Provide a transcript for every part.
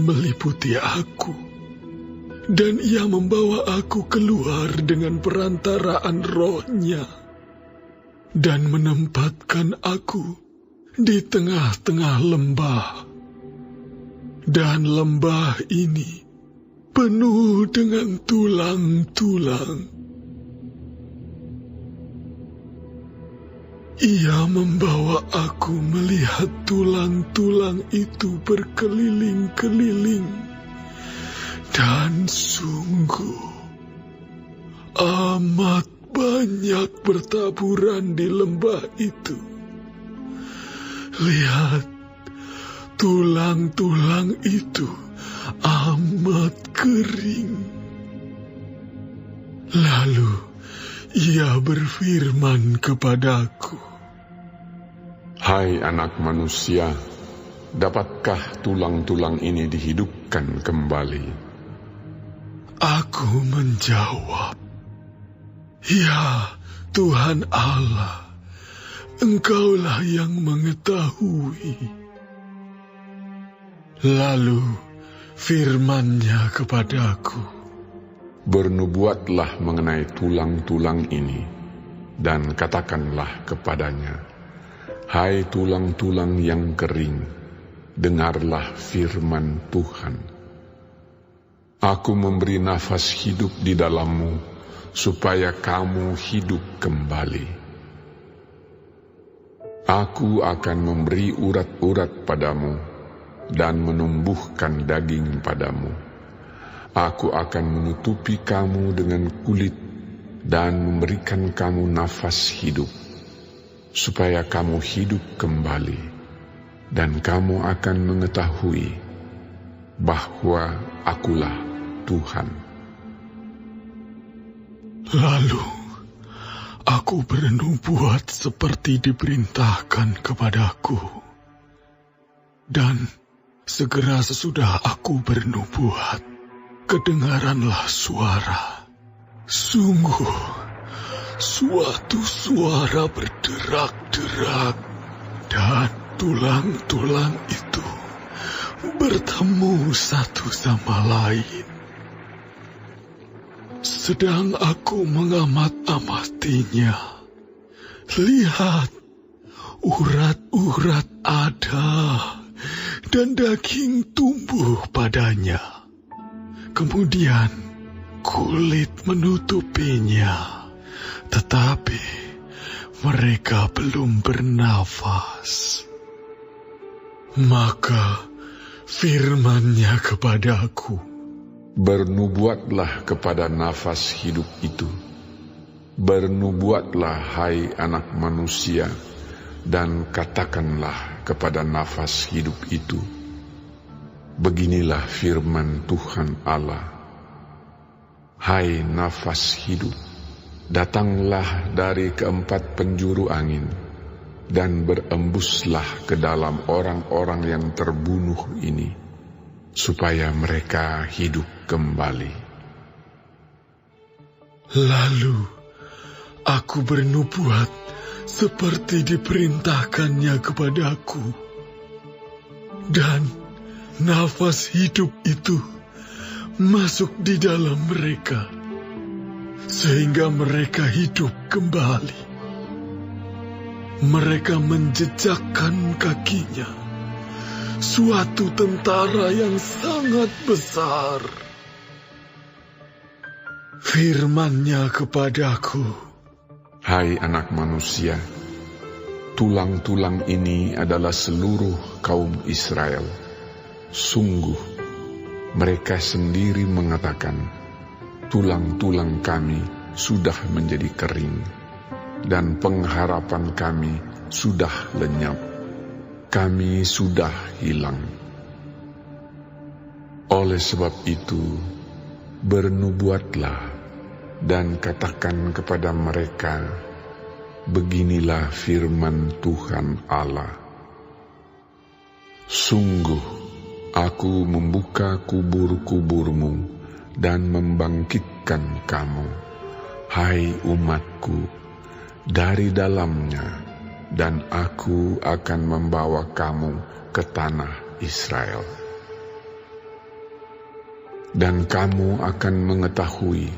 meliputi aku, dan Ia membawa aku keluar dengan perantaraan Roh-Nya, dan menempatkan aku di tengah-tengah lembah. Dan lembah ini penuh dengan tulang-tulang. Ia membawa aku melihat tulang-tulang itu berkeliling-keliling, dan sungguh amat banyak bertaburan di lembah itu. Lihat, tulang-tulang itu amat kering. Lalu Ia berfirman kepadaku, "Hai anak manusia, dapatkah tulang-tulang ini dihidupkan kembali?" Aku menjawab, "Ya Tuhan Allah, Engkaulah yang mengetahui." Lalu firman-Nya kepadaku, "Bernubuatlah mengenai tulang-tulang ini, dan katakanlah kepadanya, hai tulang-tulang yang kering, dengarlah firman Tuhan. Aku memberi nafas hidup di dalammu, supaya kamu hidup kembali. Aku akan memberi urat-urat padamu, dan menumbuhkan daging padamu. Aku akan menutupi kamu dengan kulit dan memberikan kamu nafas hidup, supaya kamu hidup kembali, dan kamu akan mengetahui bahwa Akulah Tuhan." Lalu aku bernubuat seperti diperintahkan kepadaku, dan segera sesudah aku bernubuat, kedengaranlah suara. Sungguh, suatu suara berderak-derak, dan tulang-tulang itu bertemu satu sama lain. Sedang aku mengamat-amatinya, lihat, urat-urat ada, dan daging tumbuh padanya. Kemudian kulit menutupinya, tetapi mereka belum bernafas. Maka firman-Nya kepadaku, "Bernubuatlah kepada nafas hidup itu. Bernubuatlah, hai anak manusia, dan katakanlah kepada nafas hidup itu, beginilah firman Tuhan Allah. Hai nafas hidup, datanglah dari keempat penjuru angin, dan berembuslah ke dalam orang-orang yang terbunuh ini, supaya mereka hidup kembali." Lalu aku bernubuat seperti diperintahkannya kepadaku, dan nafas hidup itu masuk di dalam mereka, sehingga mereka hidup kembali. Mereka menjejakkan kakinya, suatu tentara yang sangat besar. Firman-Nya kepadaku, "Hai anak manusia, tulang-tulang ini adalah seluruh kaum Israel. Sungguh, mereka sendiri mengatakan, tulang-tulang kami sudah menjadi kering, dan pengharapan kami sudah lenyap. Kami sudah hilang. Oleh sebab itu, bernubuatlah dan katakan kepada mereka, beginilah firman Tuhan Allah. Sungguh, aku membuka kubur-kuburmu dan membangkitkan kamu, hai umatku, dari dalamnya, dan aku akan membawa kamu ke tanah Israel." Dan kamu akan mengetahui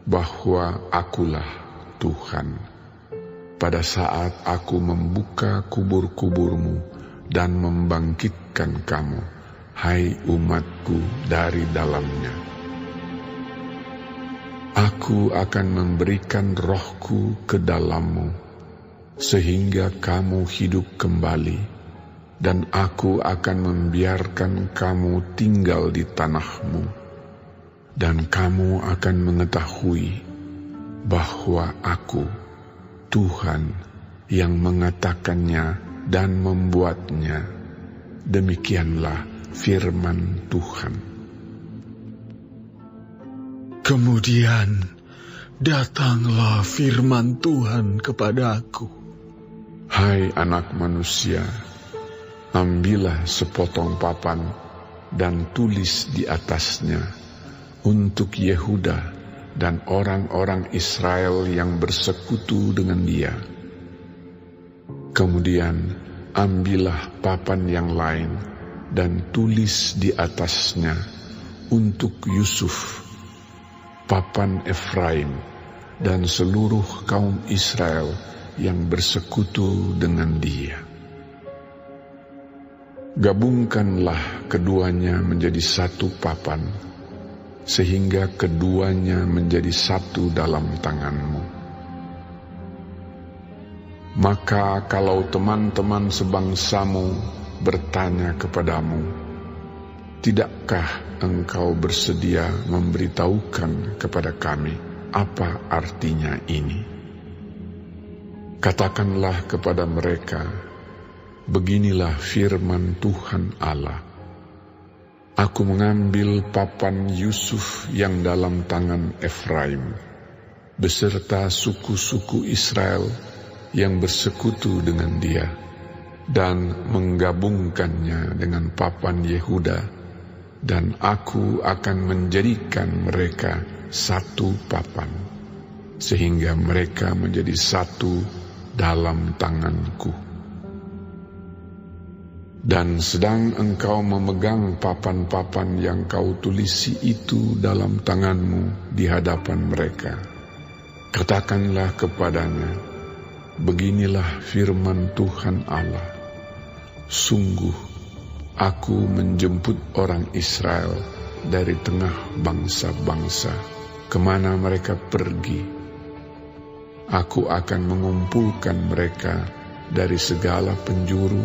bahwa Akulah Tuhan, pada saat Aku membuka kubur-kuburmu dan membangkitkan kamu, hai umatku, dari dalamnya. Aku akan memberikan rohku ke dalammu, sehingga kamu hidup kembali, dan Aku akan membiarkan kamu tinggal di tanahmu, dan kamu akan mengetahui bahwa Aku, Tuhan, yang mengatakannya dan membuatnya. Demikianlah firman Tuhan. Kemudian datanglah firman Tuhan kepadaku. Hai anak manusia, ambillah sepotong papan dan tulis di atasnya untuk Yehuda dan orang-orang Israel yang bersekutu dengan dia. Kemudian ambillah papan yang lain dan tulis di atasnya untuk Yusuf, papan Efraim, dan seluruh kaum Israel yang bersekutu dengan dia. Gabungkanlah keduanya menjadi satu papan, sehingga keduanya menjadi satu dalam tanganmu. Maka kalau teman-teman sebangsamu bertanya kepadamu, tidakkah engkau bersedia memberitahukan kepada kami apa artinya ini? Katakanlah kepada mereka, beginilah firman Tuhan Allah. Aku mengambil papan Yusuf yang dalam tangan Efraim, beserta suku-suku Israel yang bersekutu dengan dia, dan menggabungkannya dengan papan Yehuda, dan Aku akan menjadikan mereka satu papan, sehingga mereka menjadi satu dalam tanganku. Dan sedang engkau memegang papan-papan yang kau tulisi itu dalam tanganmu di hadapan mereka, katakanlah kepadanya, beginilah firman Tuhan Allah. Sungguh, Aku menjemput orang Israel dari tengah bangsa-bangsa, kemana mereka pergi. Aku akan mengumpulkan mereka dari segala penjuru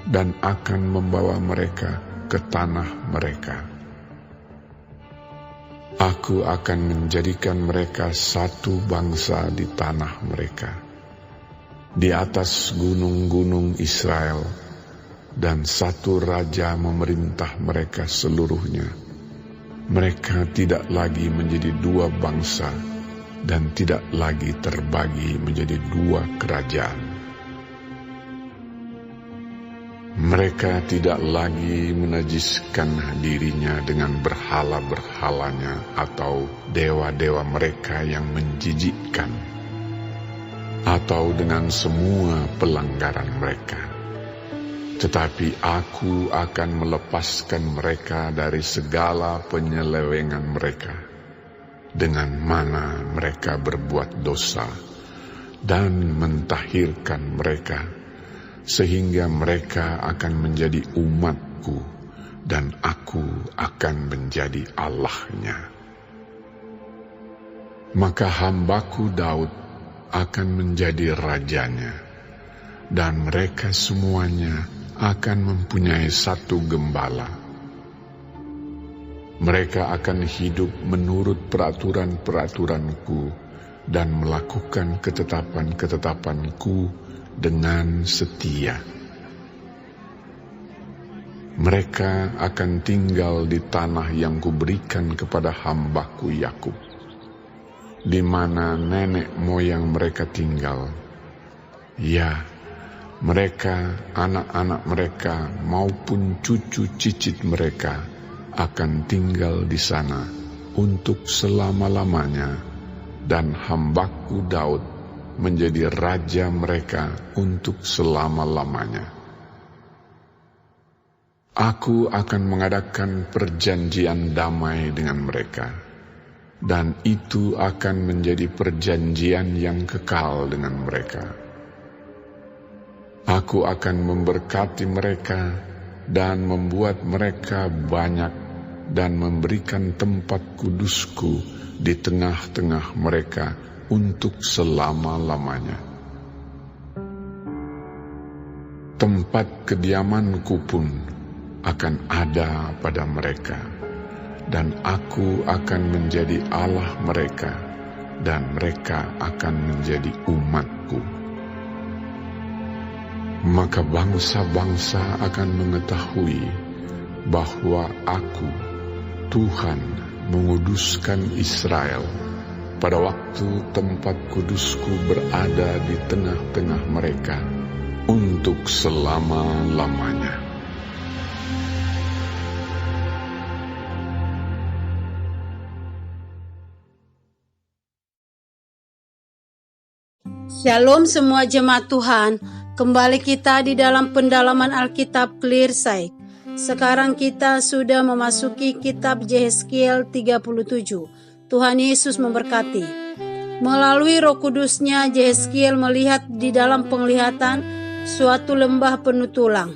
dan akan membawa mereka ke tanah mereka. Aku akan menjadikan mereka satu bangsa di tanah mereka, di atas gunung-gunung Israel, dan satu raja memerintah mereka seluruhnya. Mereka tidak lagi menjadi dua bangsa, dan tidak lagi terbagi menjadi dua kerajaan. Mereka tidak lagi menajiskan dirinya dengan berhala-berhalanya atau dewa-dewa mereka yang menjijikkan, atau dengan semua pelanggaran mereka. Tetapi Aku akan melepaskan mereka dari segala penyelewengan mereka, dengan mana mereka berbuat dosa, dan mentahirkan mereka, sehingga mereka akan menjadi umatku, dan Aku akan menjadi Allahnya. Maka hambaku Daud akan menjadi rajanya, dan mereka semuanya akan mempunyai satu gembala. Mereka akan hidup menurut peraturan-peraturanku dan melakukan ketetapan-ketetapanku dengan setia. Mereka akan tinggal di tanah yang kuberikan kepada hambaku Yakub, di mana nenek moyang mereka tinggal. Ya, mereka, anak-anak mereka maupun cucu cicit mereka akan tinggal di sana untuk selama-lamanya, dan hambaku Daud menjadi raja mereka untuk selama-lamanya. Aku akan mengadakan perjanjian damai dengan mereka, dan itu akan menjadi perjanjian yang kekal dengan mereka. Aku akan memberkati mereka dan membuat mereka banyak dan memberikan tempat kudusku di tengah-tengah mereka untuk selama-lamanya. Tempat kediamanku pun akan ada pada mereka, dan aku akan menjadi Allah mereka, dan mereka akan menjadi umatku. Maka bangsa-bangsa akan mengetahui bahwa aku, Tuhan, menguduskan Israel pada waktu tempat kudusku berada di tengah-tengah mereka untuk selama-lamanya. Shalom semua jemaat Tuhan. Kembali kita di dalam pendalaman Alkitab Clearsight. Sekarang kita sudah memasuki kitab Yehezkiel 37. Tuhan Yesus memberkati. Melalui Roh Kudusnya, Yehezkiel melihat di dalam penglihatan suatu lembah penuh tulang.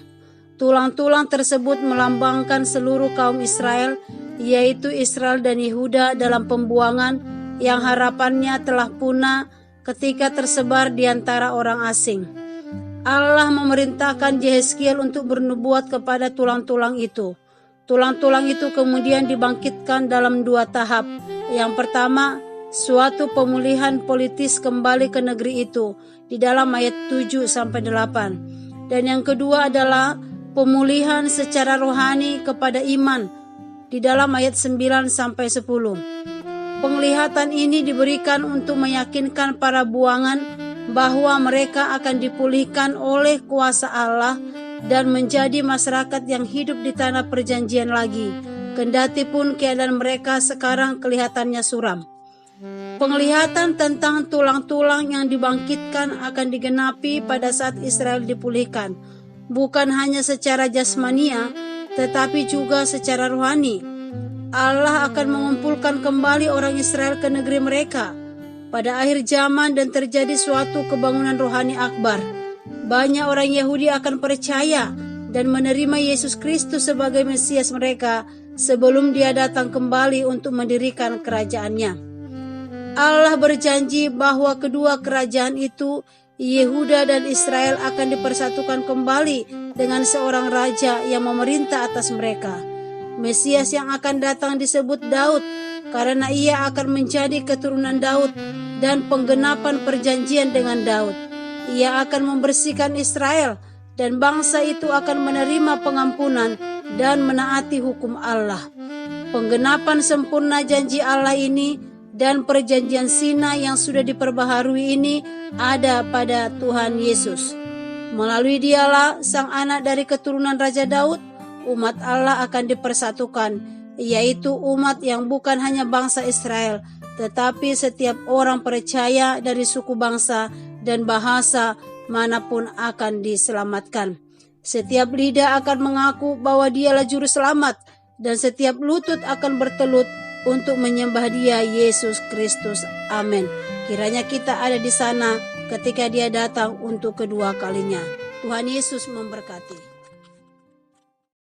Tulang-tulang tersebut melambangkan seluruh kaum Israel, yaitu Israel dan Yehuda dalam pembuangan yang harapannya telah punah ketika tersebar di antara orang asing. Allah memerintahkan Yehezkiel untuk bernubuat kepada tulang-tulang itu. Tulang-tulang itu kemudian dibangkitkan dalam 2 tahap. Yang pertama, suatu pemulihan politis kembali ke negeri itu di dalam ayat 7-8. Dan yang kedua adalah pemulihan secara rohani kepada iman di dalam ayat 9-10. Penglihatan ini diberikan untuk meyakinkan para buangan bahwa mereka akan dipulihkan oleh kuasa Allah dan menjadi masyarakat yang hidup di tanah perjanjian lagi, kendati pun keadaan mereka sekarang kelihatannya suram. Penglihatan tentang tulang-tulang yang dibangkitkan akan digenapi pada saat Israel dipulihkan, bukan hanya secara jasmania, tetapi juga secara rohani. Allah akan mengumpulkan kembali orang Israel ke negeri mereka pada akhir zaman dan terjadi suatu kebangunan rohani akbar. Banyak orang Yahudi akan percaya dan menerima Yesus Kristus sebagai Mesias mereka sebelum Dia datang kembali untuk mendirikan kerajaannya. Allah berjanji bahwa kedua kerajaan itu, Yehuda dan Israel, akan dipersatukan kembali dengan seorang raja yang memerintah atas mereka. Mesias yang akan datang disebut Daud, karena ia akan menjadi keturunan Daud dan penggenapan perjanjian dengan Daud. Ia akan membersihkan Israel dan bangsa itu akan menerima pengampunan dan menaati hukum Allah. Penggenapan sempurna janji Allah ini dan perjanjian Sinai yang sudah diperbaharui ini ada pada Tuhan Yesus. Melalui Dialah, sang anak dari keturunan Raja Daud, umat Allah akan dipersatukan, yaitu umat yang bukan hanya bangsa Israel, tetapi setiap orang percaya dari suku bangsa dan bahasa manapun akan diselamatkan. Setiap lidah akan mengaku bahwa Dialah juru selamat, dan setiap lutut akan bertelut untuk menyembah Dia, Yesus Kristus. Amin. Kiranya kita ada di sana ketika Dia datang untuk kedua kalinya. Tuhan Yesus memberkati.